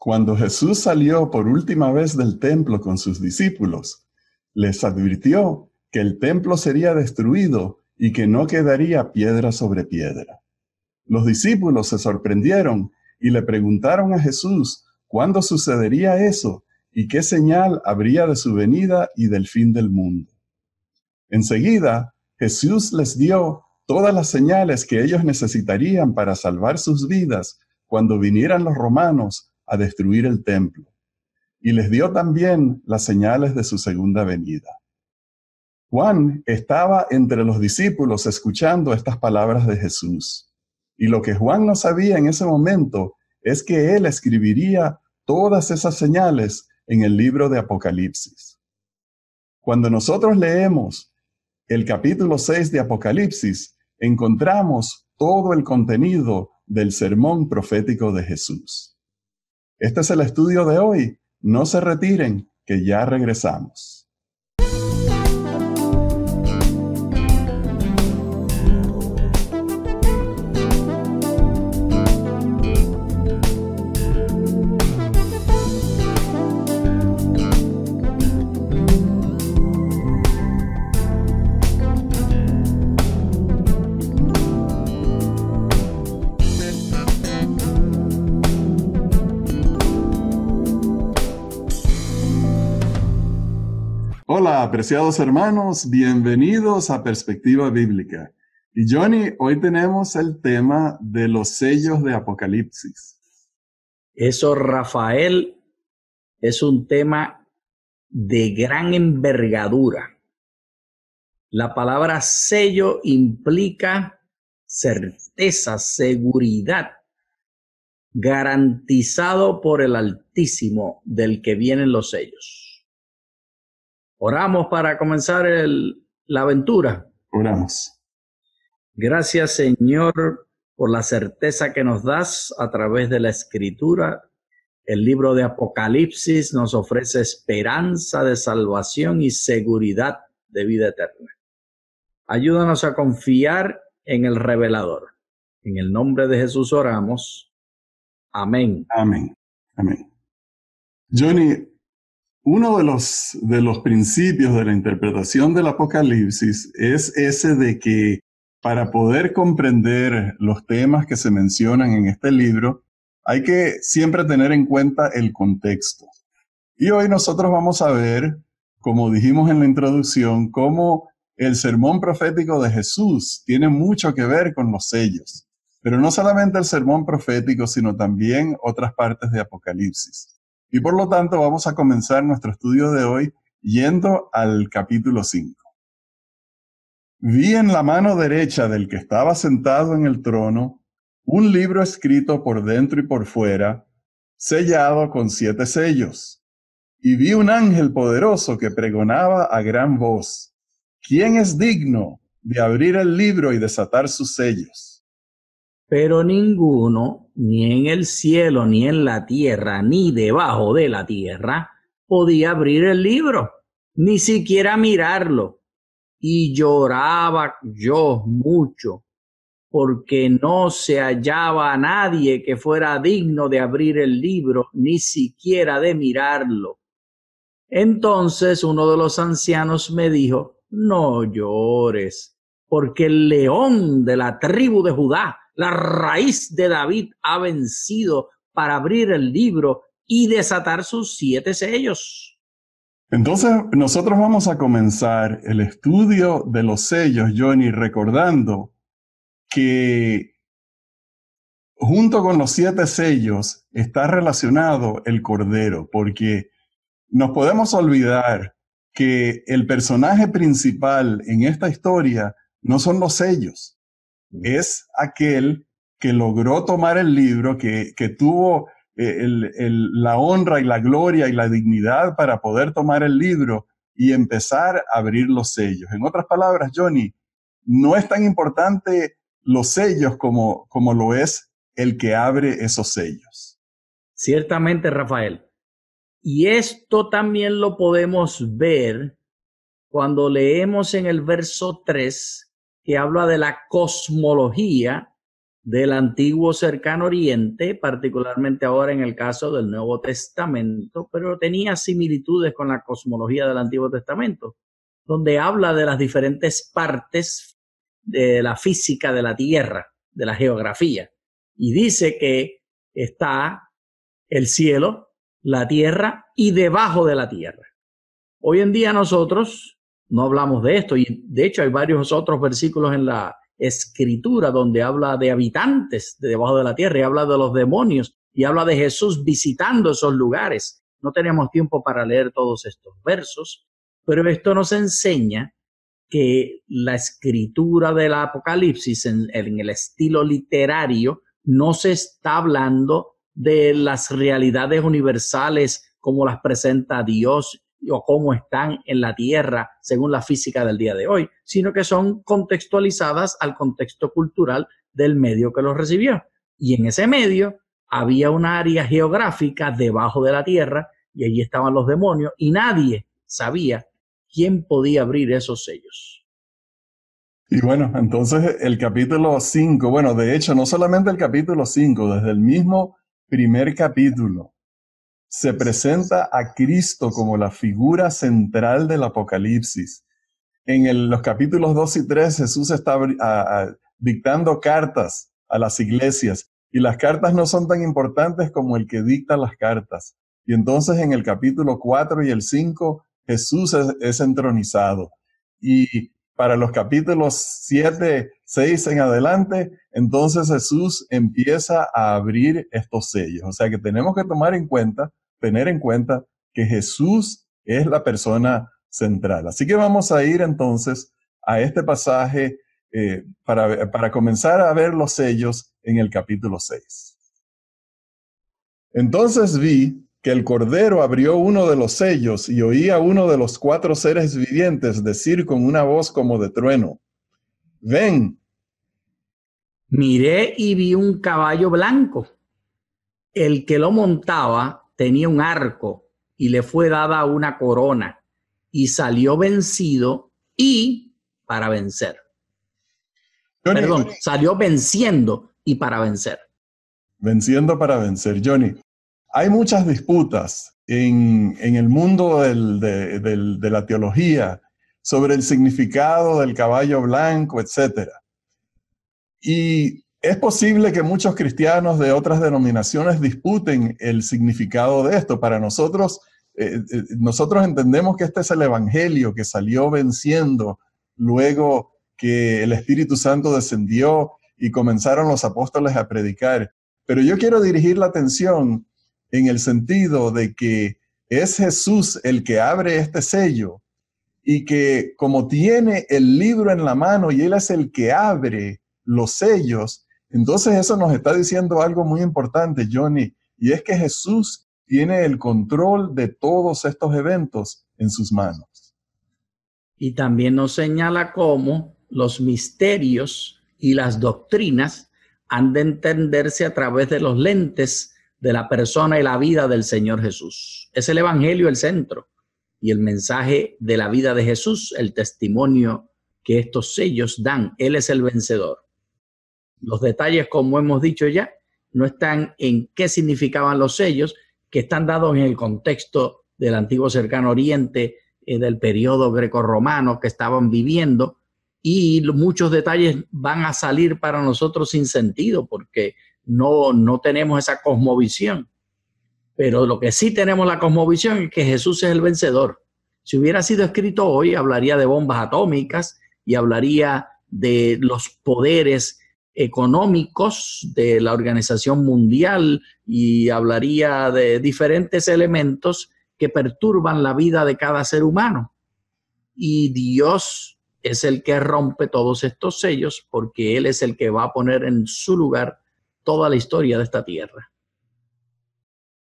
Cuando Jesús salió por última vez del templo con sus discípulos, les advirtió que el templo sería destruido y que no quedaría piedra sobre piedra. Los discípulos se sorprendieron y le preguntaron a Jesús cuándo sucedería eso y qué señal habría de su venida y del fin del mundo. Enseguida, Jesús les dio todas las señales que ellos necesitarían para salvar sus vidas cuando vinieran los romanos a destruir el templo, y les dio también las señales de su segunda venida. Juan estaba entre los discípulos escuchando estas palabras de Jesús, y lo que Juan no sabía en ese momento es que él escribiría todas esas señales en el libro de Apocalipsis. Cuando nosotros leemos el capítulo 6 de Apocalipsis, encontramos todo el contenido del sermón profético de Jesús. Este es el estudio de hoy. No se retiren, que ya regresamos. Hola, apreciados hermanos, bienvenidos a Perspectiva Bíblica. Y Johnny, hoy tenemos el tema de los sellos de Apocalipsis. Eso, Rafael, es un tema de gran envergadura. La palabra sello implica certeza, seguridad, garantizado por el Altísimo del que vienen los sellos. Oramos para comenzar la aventura. Oramos. Gracias, Señor, por la certeza que nos das a través de la Escritura. El libro de Apocalipsis nos ofrece esperanza de salvación y seguridad de vida eterna. Ayúdanos a confiar en el revelador. En el nombre de Jesús oramos. Amén. Amén. Amén. Johnny, uno de los principios de la interpretación del Apocalipsis es ese de que para poder comprender los temas que se mencionan en este libro, hay que siempre tener en cuenta el contexto. Y hoy nosotros vamos a ver, como dijimos en la introducción, cómo el sermón profético de Jesús tiene mucho que ver con los sellos. Pero no solamente el sermón profético, sino también otras partes de Apocalipsis. Y por lo tanto vamos a comenzar nuestro estudio de hoy yendo al capítulo 5. Vi en la mano derecha del que estaba sentado en el trono un libro escrito por dentro y por fuera, sellado con 7 sellos. Y vi un ángel poderoso que pregonaba a gran voz: ¿Quién es digno de abrir el libro y desatar sus sellos? Pero ninguno, ni en el cielo, ni en la tierra, ni debajo de la tierra, podía abrir el libro, ni siquiera mirarlo. Y lloraba yo mucho, porque no se hallaba nadie que fuera digno de abrir el libro, ni siquiera de mirarlo. Entonces uno de los ancianos me dijo: no llores, porque el león de la tribu de Judá, la raíz de David, ha vencido para abrir el libro y desatar sus 7 sellos. Entonces, nosotros vamos a comenzar el estudio de los sellos, Johnny, recordando que junto con los 7 sellos está relacionado el Cordero, porque nos podemos olvidar que el personaje principal en esta historia no son los sellos. Es aquel que logró tomar el libro, que tuvo la honra y la gloria y la dignidad para poder tomar el libro y empezar a abrir los sellos. En otras palabras, Johnny, no es tan importante los sellos como lo es el que abre esos sellos. Ciertamente, Rafael. Y esto también lo podemos ver cuando leemos en el verso 3, que habla de la cosmología del antiguo cercano oriente, particularmente ahora en el caso del Nuevo Testamento, pero tenía similitudes con la cosmología del Antiguo Testamento, donde habla de las diferentes partes de la física de la Tierra, de la geografía, y dice que está el cielo, la tierra y debajo de la tierra. Hoy en día nosotros no hablamos de esto, y de hecho hay varios otros versículos en la Escritura donde habla de habitantes de debajo de la tierra, y habla de los demonios, y habla de Jesús visitando esos lugares. No tenemos tiempo para leer todos estos versos, pero esto nos enseña que la escritura del Apocalipsis en el estilo literario no se está hablando de las realidades universales como las presenta Dios o cómo están en la tierra según la física del día de hoy, sino que son contextualizadas al contexto cultural del medio que los recibió. Y en ese medio había una área geográfica debajo de la tierra y allí estaban los demonios y nadie sabía quién podía abrir esos sellos. Y bueno, entonces el capítulo 5, bueno, de hecho, no solamente el capítulo 5, desde el mismo primer capítulo, se presenta a Cristo como la figura central del Apocalipsis. En los capítulos 2 y 3, Jesús está dictando cartas a las iglesias, y las cartas no son tan importantes como el que dicta las cartas. Y entonces en el capítulo 4 y el 5, Jesús es entronizado. Y para los capítulos 7, 6 en adelante, entonces Jesús empieza a abrir estos sellos. O sea que tenemos que tener en cuenta que Jesús es la persona central. Así que vamos a ir entonces a este pasaje para comenzar a ver los sellos en el capítulo 6. Entonces vi que el Cordero abrió uno de los sellos y oí a uno de los 4 seres vivientes decir con una voz como de trueno: ven. Miré y vi un caballo blanco. El que lo montaba tenía un arco y le fue dada una corona, y salió vencido y para vencer. Salió venciendo y para vencer. Venciendo para vencer. Johnny, hay muchas disputas en el mundo de la teología sobre el significado del caballo blanco, etc. Y es posible que muchos cristianos de otras denominaciones disputen el significado de esto. Para nosotros, nosotros entendemos que este es el Evangelio que salió venciendo luego que el Espíritu Santo descendió y comenzaron los apóstoles a predicar. Pero yo quiero dirigir la atención en el sentido de que es Jesús el que abre este sello, y que como tiene el libro en la mano y Él es el que abre los sellos, entonces eso nos está diciendo algo muy importante, Johnny, y es que Jesús tiene el control de todos estos eventos en sus manos. Y también nos señala cómo los misterios y las doctrinas han de entenderse a través de los lentes de la persona y la vida del Señor Jesús. Es el Evangelio el centro y el mensaje de la vida de Jesús, el testimonio que estos sellos dan. Él es el vencedor. Los detalles, como hemos dicho ya, no están en qué significaban los sellos, que están dados en el contexto del antiguo cercano oriente, del periodo grecorromano que estaban viviendo, y muchos detalles van a salir para nosotros sin sentido porque no tenemos esa cosmovisión. Pero lo que sí tenemos la cosmovisión es que Jesús es el vencedor. Si hubiera sido escrito hoy, hablaría de bombas atómicas y hablaría de los poderes económicos de la Organización Mundial y hablaría de diferentes elementos que perturban la vida de cada ser humano. Y Dios es el que rompe todos estos sellos porque Él es el que va a poner en su lugar toda la historia de esta tierra.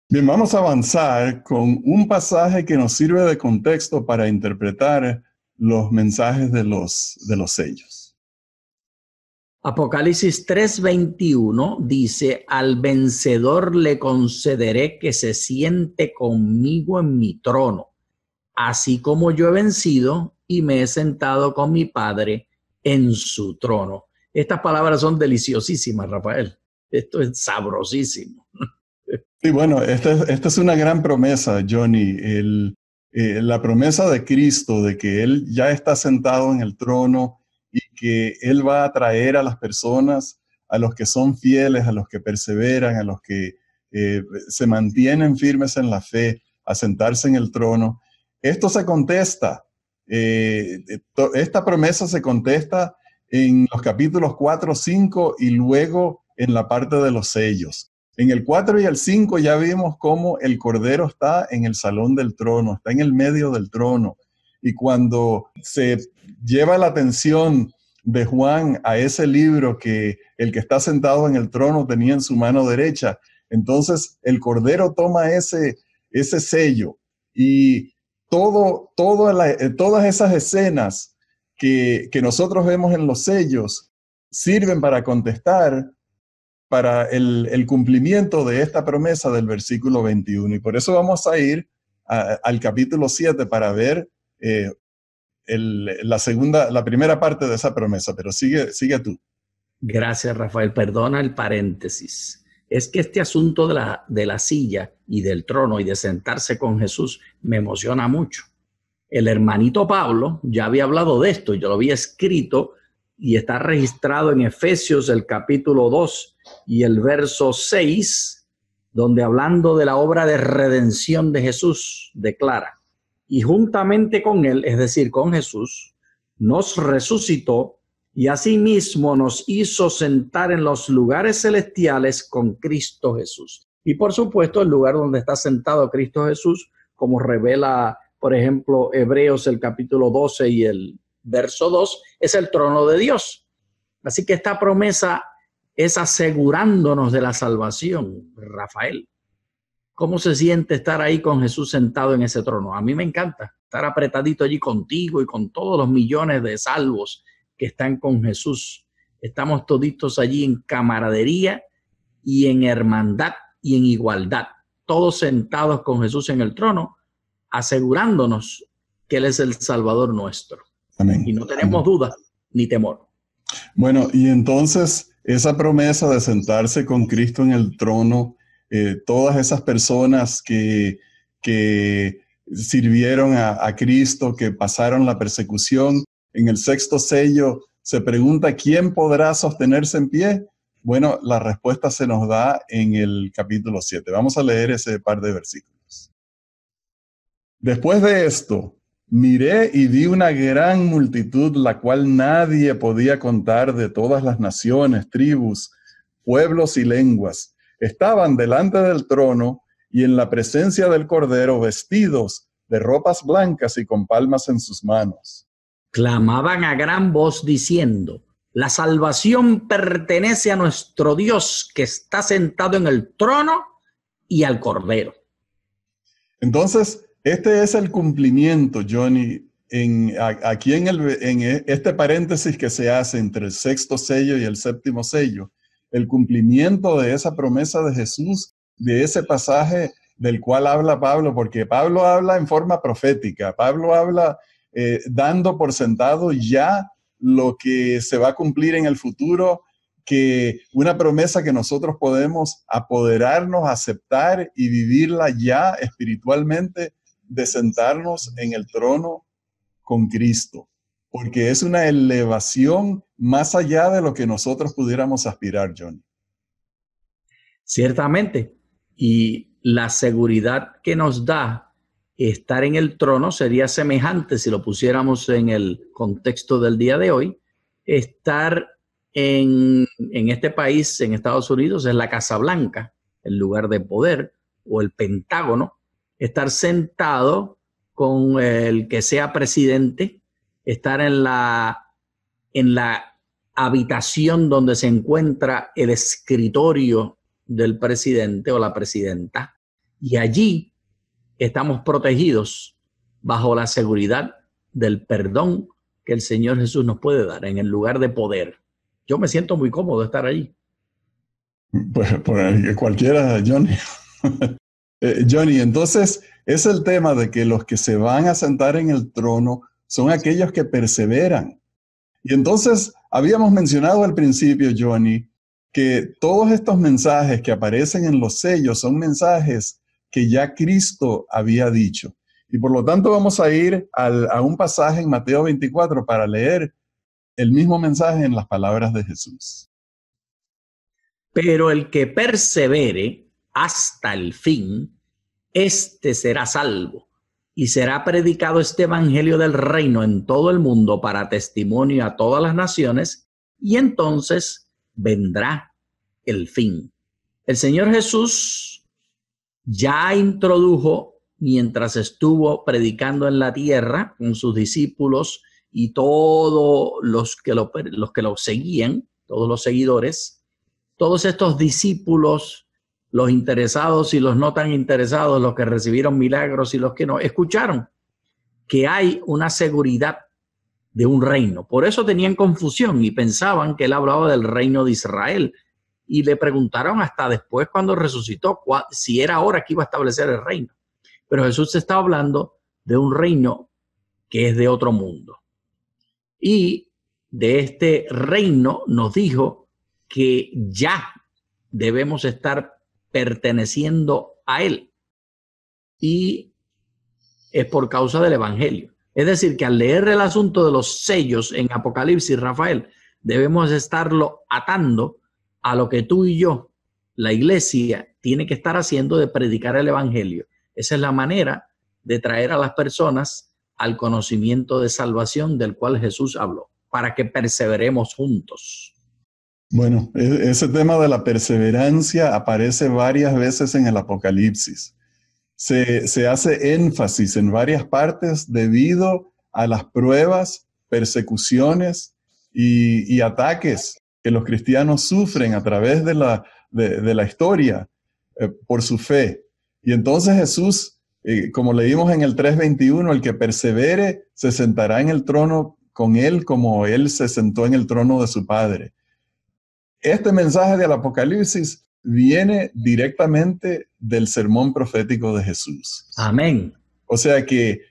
Bien, vamos a avanzar con un pasaje que nos sirve de contexto para interpretar los mensajes de los sellos. Apocalipsis 3:21 dice: al vencedor le concederé que se siente conmigo en mi trono, así como yo he vencido y me he sentado con mi Padre en su trono. Estas palabras son deliciosísimas, Rafael. Esto es sabrosísimo. Sí, bueno, esta es una gran promesa, Johnny. La promesa de Cristo de que Él ya está sentado en el trono y que Él va a traer a las personas, a los que son fieles, a los que perseveran, a los que se mantienen firmes en la fe, a sentarse en el trono. Esto se contesta. Esta promesa se contesta en los capítulos 4, 5 y luego en la parte de los sellos. En el 4 y el 5 ya vimos cómo el Cordero está en el salón del trono, está en el medio del trono. Y cuando se lleva la atención de Juan a ese libro que el que está sentado en el trono tenía en su mano derecha, entonces el Cordero toma ese sello y todas esas escenas que nosotros vemos en los sellos sirven para contestar para el cumplimiento de esta promesa del versículo 21. Y por eso vamos a ir al capítulo 7 para ver la primera parte de esa promesa, pero sigue tú. Gracias, Rafael. Perdona el paréntesis. Es que este asunto de la silla y del trono y de sentarse con Jesús me emociona mucho. El hermanito Pablo ya había hablado de esto, yo lo había escrito y está registrado en Efesios el capítulo 2 y el verso 6, donde hablando de la obra de redención de Jesús, declara: y juntamente con él, es decir, con Jesús, nos resucitó y asimismo nos hizo sentar en los lugares celestiales con Cristo Jesús. Y por supuesto, el lugar donde está sentado Cristo Jesús, como revela, por ejemplo, Hebreos el capítulo 12 y el verso 2, es el trono de Dios. Así que esta promesa es asegurándonos de la salvación, Rafael. ¿Cómo se siente estar ahí con Jesús sentado en ese trono? A mí me encanta estar apretadito allí contigo y con todos los millones de salvos que están con Jesús. Estamos toditos allí en camaradería y en hermandad y en igualdad, todos sentados con Jesús en el trono, asegurándonos que Él es el Salvador nuestro. Amén. Y no tenemos duda ni temor. Bueno, y entonces esa promesa de sentarse con Cristo en el trono, todas esas personas que sirvieron a Cristo, que pasaron la persecución, en el sexto sello se pregunta ¿quién podrá sostenerse en pie? Bueno, la respuesta se nos da en el capítulo 7. Vamos a leer ese par de versículos. Después de esto, miré y vi una gran multitud, la cual nadie podía contar, de todas las naciones, tribus, pueblos y lenguas. Estaban delante del trono y en la presencia del Cordero, vestidos de ropas blancas y con palmas en sus manos. Clamaban a gran voz diciendo: la salvación pertenece a nuestro Dios que está sentado en el trono y al Cordero. Entonces, este es el cumplimiento, Johnny, aquí en este paréntesis que se hace entre el sexto sello y el séptimo sello, el cumplimiento de esa promesa de Jesús, de ese pasaje del cual habla Pablo, porque Pablo habla en forma profética, Pablo habla dando por sentado ya lo que se va a cumplir en el futuro, que una promesa que nosotros podemos apoderarnos, aceptar y vivirla ya espiritualmente, de sentarnos en el trono con Cristo, porque es una elevación más allá de lo que nosotros pudiéramos aspirar, John. Ciertamente, y la seguridad que nos da estar en el trono sería semejante, si lo pusiéramos en el contexto del día de hoy, estar en este país, en Estados Unidos, es la Casa Blanca, el lugar de poder, o el Pentágono, estar sentado con el que sea presidente, estar en la habitación donde se encuentra el escritorio del presidente o la presidenta, y allí estamos protegidos bajo la seguridad del perdón que el Señor Jesús nos puede dar en el lugar de poder. Yo me siento muy cómodo de estar allí. Pues cualquiera, Johnny. Johnny, entonces es el tema de que los que se van a sentar en el trono son aquellos que perseveran. Y entonces Habíamos mencionado al principio, Johnny, que todos estos mensajes que aparecen en los sellos son mensajes que ya Cristo había dicho. Y por lo tanto vamos a ir a un pasaje en Mateo 24 para leer el mismo mensaje en las palabras de Jesús. Pero el que persevere hasta el fin, éste será salvo. Y será predicado este evangelio del reino en todo el mundo para testimonio a todas las naciones, y entonces vendrá el fin. El Señor Jesús ya introdujo, mientras estuvo predicando en la tierra con sus discípulos y todos los que lo seguían, todos los seguidores, todos estos discípulos, los interesados y los no tan interesados, los que recibieron milagros y los que no, escucharon que hay una seguridad de un reino. Por eso tenían confusión y pensaban que él hablaba del reino de Israel. Y le preguntaron hasta después, cuando resucitó, si era ahora que iba a establecer el reino. Pero Jesús está hablando de un reino que es de otro mundo. Y de este reino nos dijo que ya debemos estar perteneciendo a él. Y es por causa del evangelio. Es decir, que al leer el asunto de los sellos en Apocalipsis, Rafael, debemos estarlo atando a lo que tú y yo, la iglesia, tiene que estar haciendo de predicar el evangelio. Esa es la manera de traer a las personas al conocimiento de salvación del cual Jesús habló, para que perseveremos juntos. Bueno, ese tema de la perseverancia aparece varias veces en el Apocalipsis. Se hace énfasis en varias partes debido a las pruebas, persecuciones y ataques que los cristianos sufren a través de la historia por su fe. Y entonces Jesús, como leímos en el 3:21, el que persevere se sentará en el trono con él como él se sentó en el trono de su Padre. Este mensaje del Apocalipsis viene directamente del sermón profético de Jesús. Amén. O sea que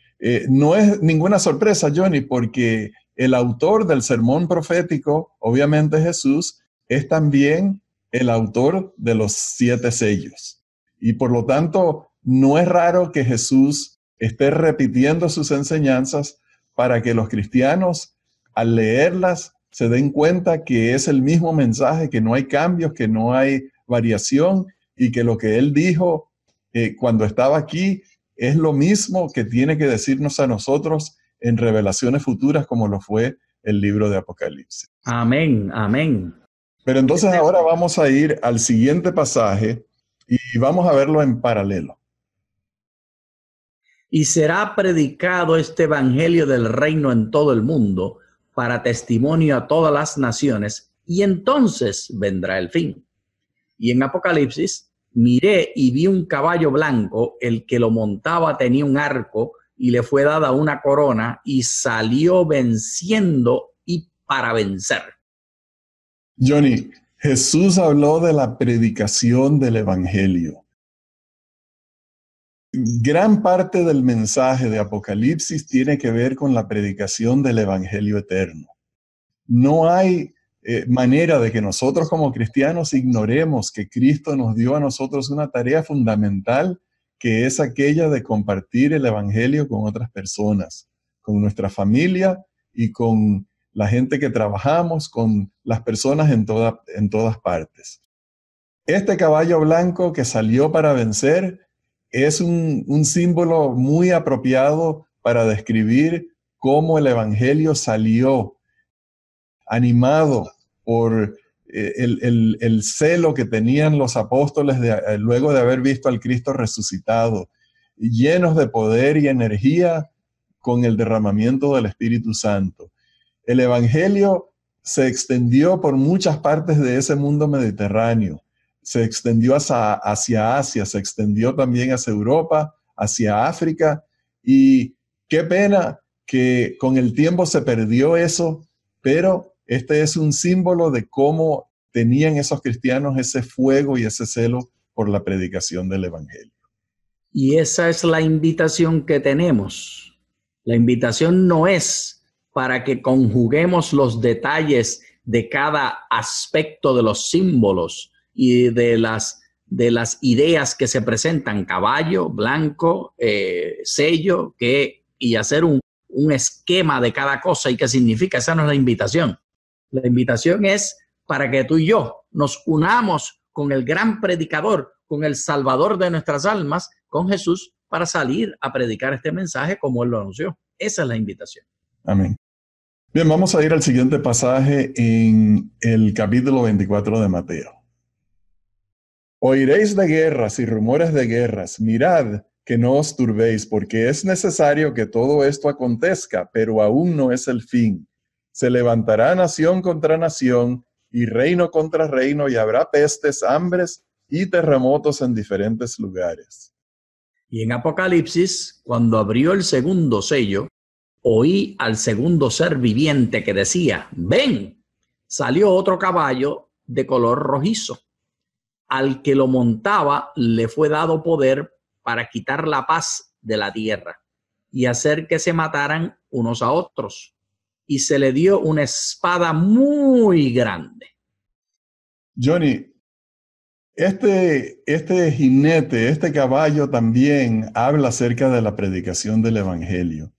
no es ninguna sorpresa, Johnny, porque el autor del sermón profético, obviamente Jesús, es también el autor de los 7 sellos. Y por lo tanto, no es raro que Jesús esté repitiendo sus enseñanzas para que los cristianos, al leerlas, se den cuenta que es el mismo mensaje, que no hay cambios, que no hay variación y que lo que él dijo cuando estaba aquí es lo mismo que tiene que decirnos a nosotros en revelaciones futuras como lo fue el libro de Apocalipsis. Amén, amén. Pero entonces ahora vamos a ir al siguiente pasaje y vamos a verlo en paralelo. Y será predicado este evangelio del reino en todo el mundo para testimonio a todas las naciones, y entonces vendrá el fin. Y en Apocalipsis, miré y vi un caballo blanco, el que lo montaba tenía un arco y le fue dada una corona y salió venciendo y para vencer. Johnny, Jesús habló de la predicación del evangelio. Gran parte del mensaje de Apocalipsis tiene que ver con la predicación del evangelio eterno. No hay manera de que nosotros como cristianos ignoremos que Cristo nos dio a nosotros una tarea fundamental, que es aquella de compartir el evangelio con otras personas, con nuestra familia y con la gente que trabajamos, con las personas en todas partes. Este caballo blanco que salió para vencer es un símbolo muy apropiado para describir cómo el evangelio salió animado por el celo que tenían los apóstoles luego de haber visto al Cristo resucitado, llenos de poder y energía con el derramamiento del Espíritu Santo. El evangelio se extendió por muchas partes de ese mundo mediterráneo. Se extendió hacia Asia, se extendió también hacia Europa, hacia África, y qué pena que con el tiempo se perdió eso, pero este es un símbolo de cómo tenían esos cristianos ese fuego y ese celo por la predicación del evangelio. Y esa es la invitación que tenemos. La invitación no es para que conjuguemos los detalles de cada aspecto de los símbolos y de las ideas que se presentan, caballo, blanco, sello, y hacer un esquema de cada cosa y qué significa. Esa no es la invitación. La invitación es para que tú y yo nos unamos con el gran predicador, con el salvador de nuestras almas, con Jesús, para salir a predicar este mensaje como Él lo anunció. Esa es la invitación. Amén. Bien, vamos a ir al siguiente pasaje en el capítulo 24 de Mateo. Oiréis de guerras y rumores de guerras. Mirad que no os turbéis, porque es necesario que todo esto acontezca, pero aún no es el fin. Se levantará nación contra nación y reino contra reino, y habrá pestes, hambres y terremotos en diferentes lugares. Y en Apocalipsis, cuando abrió el segundo sello, oí al segundo ser viviente que decía, ven. Salió otro caballo de color rojizo. Al que lo montaba le fue dado poder para quitar la paz de la tierra y hacer que se mataran unos a otros. Y se le dio una espada muy grande. Johnny, este jinete, este caballo también habla acerca de la predicación del evangelio.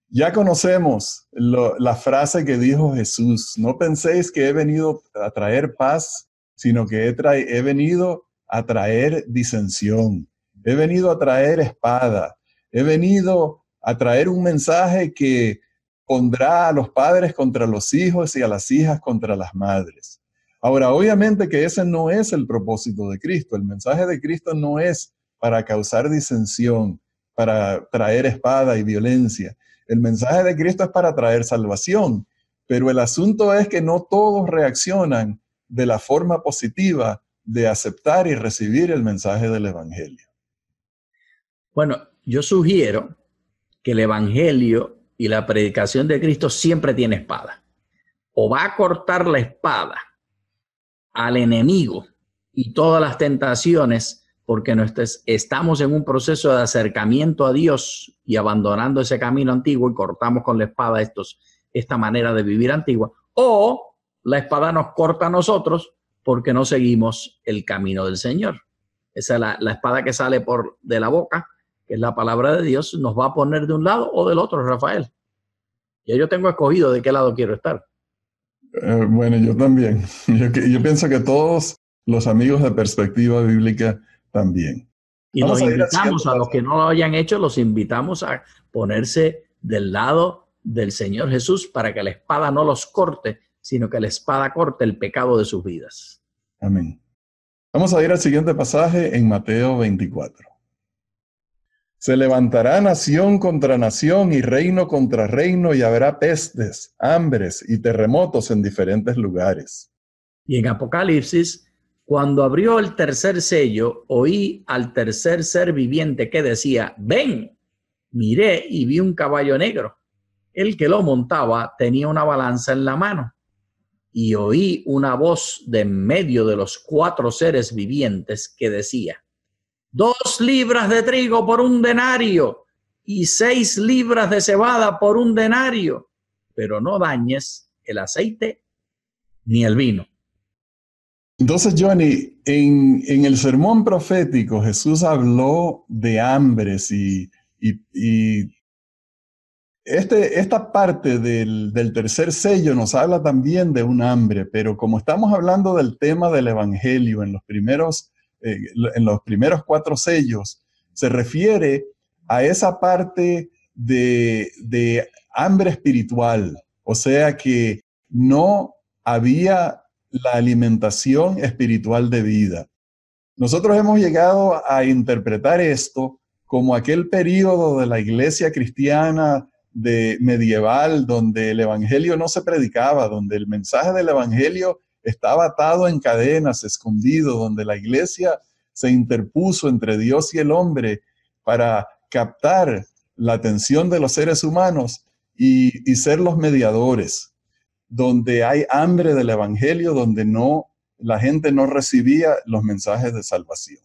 Ya conocemos la frase que dijo Jesús: no penséis que he venido a traer paz, sino que he venido a traer disensión. He venido a traer espada. He venido a traer un mensaje que pondrá a los padres contra los hijos y a las hijas contra las madres. Ahora, obviamente que ese no es el propósito de Cristo. El mensaje de Cristo no es para causar disensión, para traer espada y violencia. El mensaje de Cristo es para traer salvación. Pero el asunto es que no todos reaccionan de la forma positiva de aceptar y recibir el mensaje del evangelio. Bueno, yo sugiero que el evangelio y la predicación de Cristo siempre tiene espada. O va a cortar la espada al enemigo y todas las tentaciones, porque estamos en un proceso de acercamiento a Dios y abandonando ese camino antiguo y cortamos con la espada esta manera de vivir antigua, o la espada nos corta a nosotros porque no seguimos el camino del Señor. Esa es la espada que sale de la boca, que es la palabra de Dios, nos va a poner de un lado o del otro, Rafael. Ya yo tengo escogido de qué lado quiero estar. Bueno, yo también. Yo pienso que todos los amigos de Perspectiva Bíblica también. Y los invitamos a los que no lo hayan hecho, los invitamos a ponerse del lado del Señor Jesús para que la espada no los corte, sino que la espada corte el pecado de sus vidas. Amén. Vamos a ir al siguiente pasaje en Mateo 24. Se levantará nación contra nación y reino contra reino, y habrá pestes, hambres y terremotos en diferentes lugares. Y en Apocalipsis, cuando abrió el tercer sello, oí al tercer ser viviente que decía, ven. Miré y vi un caballo negro. El que lo montaba tenía una balanza en la mano. Y oí una voz de en medio de los 4 seres vivientes que decía, 2 libras de trigo por 1 denario y 6 libras de cebada por 1 denario, pero no dañes el aceite ni el vino. Entonces, Johnny, en el sermón profético Jesús habló de hambres y esta parte del tercer sello nos habla también de un hambre, pero como estamos hablando del tema del evangelio en los primeros 4 sellos, se refiere a esa parte de hambre espiritual, o sea que no había la alimentación espiritual de vida. Nosotros hemos llegado a interpretar esto como aquel período de la iglesia cristiana medieval donde el evangelio no se predicaba, donde el mensaje del evangelio estaba atado en cadenas, escondido, donde la iglesia se interpuso entre Dios y el hombre para captar la atención de los seres humanos y ser los mediadores, donde hay hambre del evangelio, donde la gente no recibía los mensajes de salvación.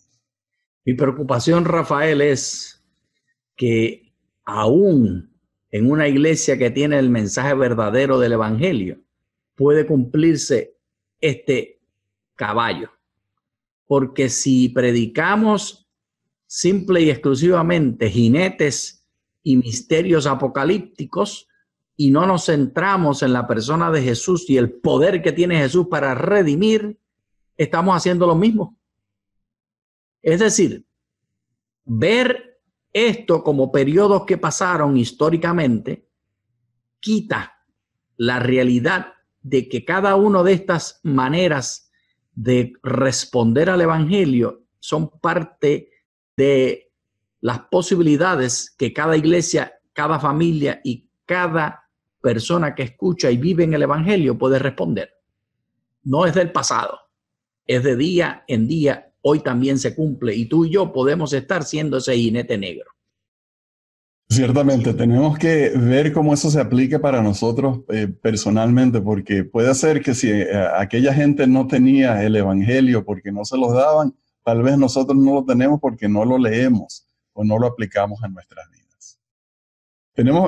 Mi preocupación, Rafael, es que aún en una iglesia que tiene el mensaje verdadero del evangelio, puede cumplirse este caballo. Porque si predicamos simple y exclusivamente jinetes y misterios apocalípticos y no nos centramos en la persona de Jesús y el poder que tiene Jesús para redimir, estamos haciendo lo mismo. Es decir, ver esto como periodos que pasaron históricamente quita la realidad de que cada una de estas maneras de responder al evangelio son parte de las posibilidades que cada iglesia, cada familia y cada persona que escucha y vive en el evangelio puede responder. No es del pasado, es de día en día. Hoy también se cumple y tú y yo podemos estar siendo ese jinete negro. Ciertamente, tenemos que ver cómo eso se aplique para nosotros personalmente, porque puede ser que si aquella gente no tenía el evangelio porque no se los daban, tal vez nosotros no lo tenemos porque no lo leemos o no lo aplicamos en nuestras vidas.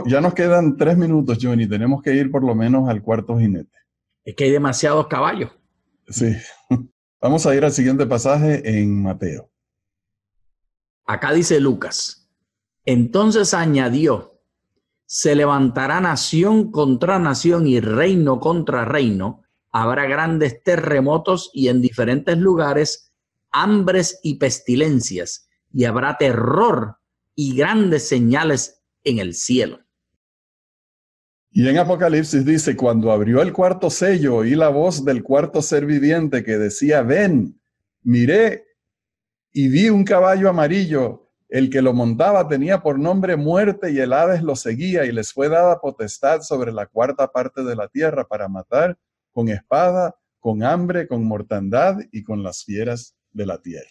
Ya nos quedan 3 minutos, Johnny, tenemos que ir por lo menos al cuarto jinete. Es que hay demasiados caballos. Sí. Vamos a ir al siguiente pasaje en Mateo. Acá dice Lucas. Entonces añadió, se levantará nación contra nación y reino contra reino. Habrá grandes terremotos y en diferentes lugares hambres y pestilencias. Y habrá terror y grandes señales en el cielo. Y en Apocalipsis dice, cuando abrió el cuarto sello, oí la voz del cuarto ser viviente que decía, ven, miré y vi un caballo amarillo. El que lo montaba tenía por nombre Muerte y el Hades lo seguía y les fue dada potestad sobre la cuarta parte de la tierra para matar con espada, con hambre, con mortandad y con las fieras de la tierra.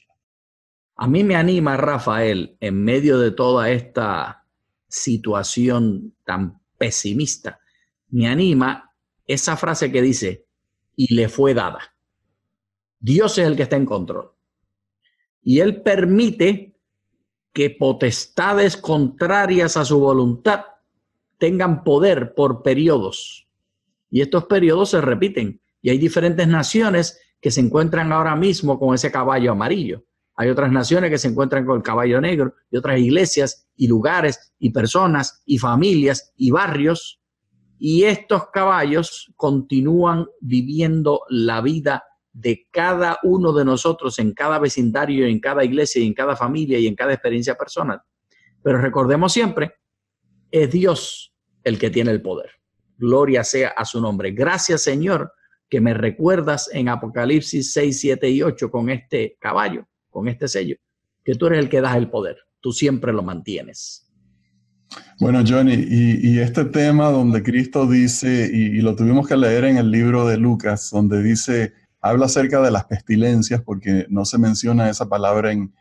A mí me anima, Rafael, en medio de toda esta situación tan pesimista, me anima esa frase que dice, y le fue dada. Dios es el que está en control. Y Él permite que potestades contrarias a su voluntad tengan poder por periodos. Y estos periodos se repiten. Y hay diferentes naciones que se encuentran ahora mismo con ese caballo amarillo. Hay otras naciones que se encuentran con el caballo negro y otras iglesias y lugares y personas y familias y barrios. Y estos caballos continúan viviendo la vida de cada uno de nosotros en cada vecindario, en cada iglesia y en cada familia y en cada experiencia personal. Pero recordemos siempre, es Dios el que tiene el poder. Gloria sea a su nombre. Gracias, Señor, que me recuerdas en Apocalipsis 6, 7 y 8 con este caballo, con este sello, que tú eres el que das el poder. Tú siempre lo mantienes. Bueno, Johnny, y este tema donde Cristo dice, y lo tuvimos que leer en el libro de Lucas, donde dice, habla acerca de las pestilencias, porque no se menciona esa palabra en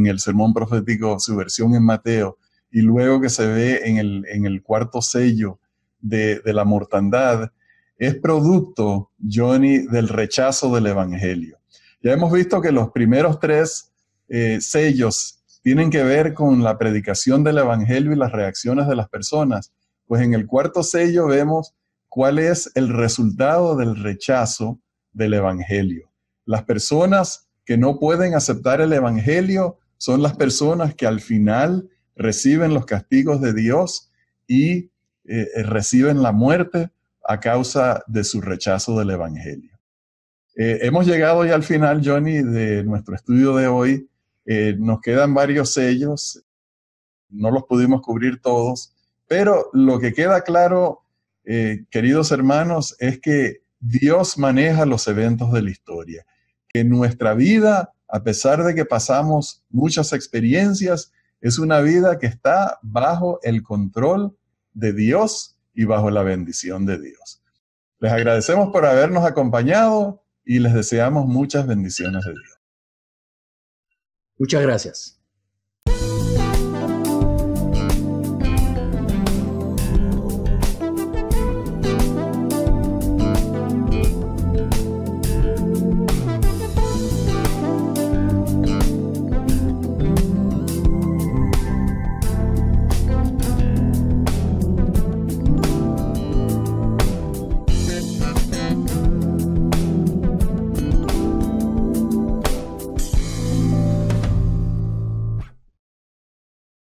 el sermón profético, su versión en Mateo, y luego que se ve en el cuarto sello de la mortandad, es producto, Johnny, del rechazo del evangelio. Ya hemos visto que los primeros 3 sellos tienen que ver con la predicación del evangelio y las reacciones de las personas. Pues en el cuarto sello vemos cuál es el resultado del rechazo del evangelio. Las personas que no pueden aceptar el evangelio son las personas que al final reciben los castigos de Dios y reciben la muerte a causa de su rechazo del evangelio. Hemos llegado ya al final, Johnny, de nuestro estudio de hoy. Nos quedan varios sellos, no los pudimos cubrir todos, pero lo que queda claro, queridos hermanos, es que Dios maneja los eventos de la historia, que nuestra vida, a pesar de que pasamos muchas experiencias, es una vida que está bajo el control de Dios y bajo la bendición de Dios. Les agradecemos por habernos acompañado y les deseamos muchas bendiciones de Dios. Muchas gracias.